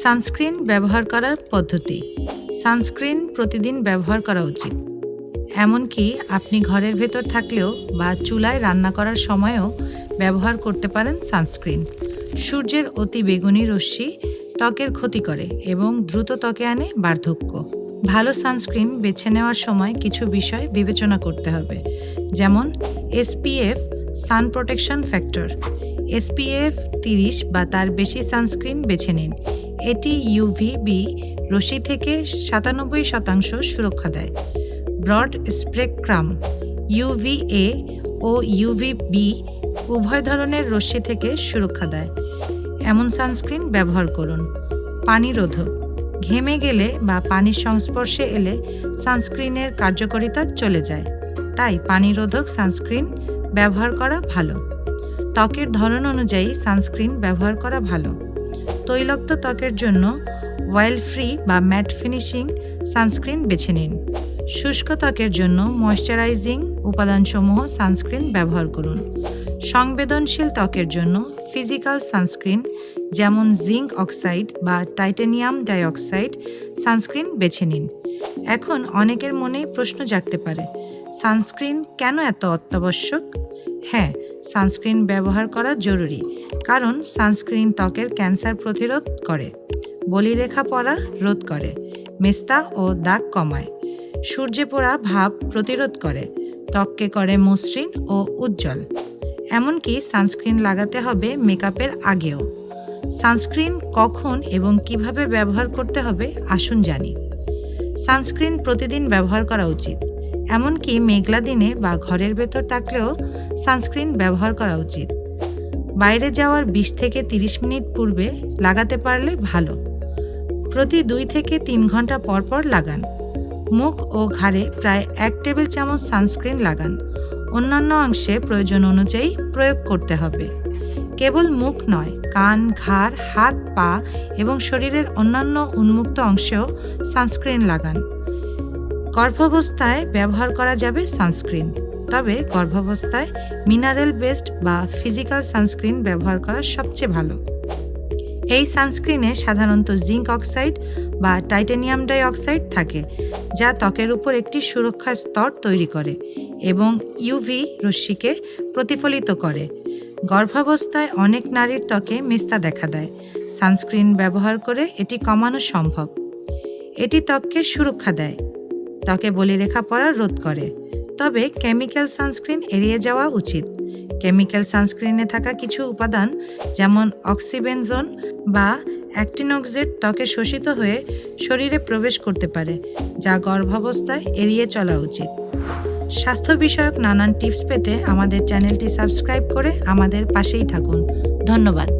Sunscreen ব্যবহার করার পদ্ধতি। সানস্ক্রিন প্রতিদিন ব্যবহার করা উচিত। এমনকি আপনি ঘরের ভেতর থাকলেও বা চুলায় রান্না করার সময়ও ব্যবহার করতে পারেন সানস্ক্রিন। সূর্যের অতি বেগুনি রশ্মি ত্বকের ক্ষতি করে এবং দ্রুত ত্বকে আনে বার্ধক্য। ভালো সানস্ক্রিন বেছে নেওয়ার সময় কিছু বিষয় বিবেচনা করতে হবে, যেমন SPF সান প্রোটেকশন ফ্যাক্টর। SPF 30 বা তার বেশি সানস্ক্রিন বেছে নিন। এটি UVB রশ্মি থেকে 97% সুরক্ষা দেয়। ব্রড স্পেকট্রাম UVA ও UVB উভয় ধরনের রশ্মি থেকে সুরক্ষা দেয়। এমন সানস্ক্রিন ব্যবহার করুন। পানি রোধক। ঘেমে গেলে বা পানির সংস্পর্শে এলে সানস্ক্রিনের কার্যকারিতা চলে যায়, তাই পানি রোধক সানস্ক্রিন ব্যবহার করা ভালো। ত্বকের ধরন অনুযায়ী সানস্ক্রিন ব্যবহার করা ভালো। তৈলাক্ত ত্বকের জন্য অয়েল ফ্রি বা ম্যাট ফিনিশিং সানস্ক্রিন বেছে নিন। শুষ্ক ত্বকের জন্য ময়শ্চারাইজিং উপাদানসমূহ সানস্ক্রিন ব্যবহার করুন। সংবেদনশীল ত্বকের জন্য ফিজিক্যাল সানস্ক্রিন যেমন জিঙ্ক অক্সাইড বা টাইটানিয়াম ডাইঅক্সাইড সানস্ক্রিন বেছে নিন। এখন অনেকের মনেই প্রশ্ন জাগতে পারে, সানস্ক্রিন কেন এত অত্যাবশ্যক? হ্যাঁ, সানস্ক্রিন ব্যবহার করা জরুরি, কারণ সানস্ক্রিন ত্বকের ক্যান্সার প্রতিরোধ করে, বলিরেখা পড়া রোধ করে, মেস্তা ও দাগ কমায়, সূর্যে পোড়া ভাব প্রতিরোধ করে, ত্বককে করে মসৃণ ও উজ্জ্বল। এমনকি সানস্ক্রিন লাগাতে হবে মেকআপের আগেও। সানস্ক্রিন কখন এবং কিভাবে ব্যবহার করতে হবে আসুন জানি। সানস্ক্রিন প্রতিদিন ব্যবহার করা উচিত। এমনকি মেঘলা দিনে বা ঘরের ভেতর থাকলেও সানস্ক্রিন ব্যবহার করা উচিত। বাইরে যাওয়ার 20 থেকে 30 মিনিট পূর্বে লাগাতে পারলে ভালো। প্রতি 2 থেকে 3 ঘন্টা পর পর লাগান। মুখ ও ঘাড়ে প্রায় 1 টেবিল চামচ সানস্ক্রিন লাগান। অন্যান্য অংশে প্রয়োজন অনুযায়ী প্রয়োগ করতে হবে। কেবল মুখ নয়, কান, ঘাড়, হাত, পা এবং শরীরের অন্যান্য উন্মুক্ত অংশেও সানস্ক্রিন লাগান। গর্ভাবস্থায় ব্যবহার করা যাবে সানস্ক্রিন, তবে গর্ভাবস্থায় মিনারেল বেসড বা ফিজিক্যাল সানস্ক্রিন ব্যবহার করা সবচেয়ে ভালো। এই সানস্ক্রিনে সাধারণত জিঙ্ক অক্সাইড বা টাইটানিয়াম ডাইঅক্সাইড থাকে, যা ত্বকের উপর একটি সুরক্ষা স্তর তৈরি করে এবং ইউভি রশ্মিকে প্রতিফলিত করে। গর্ভাবস্থায় অনেক নারীর ত্বকে মেস্তা দেখা দেয়। সানস্ক্রিন ব্যবহার করে এটি কমানো সম্ভব। এটি ত্বককে সুরক্ষা দেয়, ত্বকে বলিরেখা পড়া রোধ করে। তবে কেমিক্যাল সানস্ক্রিন এড়িয়ে যাওয়া উচিত। কেমিক্যাল সানস্ক্রিনে থাকা কিছু উপাদান যেমন অক্সিবেনজোন বা অ্যাক্টিনক্সেড ত্বকে শোষিত হয়ে শরীরে প্রবেশ করতে পারে, যা গর্ভাবস্থায় এড়িয়ে চলা উচিত। স্বাস্থ্য বিষয়ক নানান টিপস পেতে আমাদের চ্যানেলটি সাবস্ক্রাইব করে আমাদের পাশেই থাকুন। ধন্যবাদ।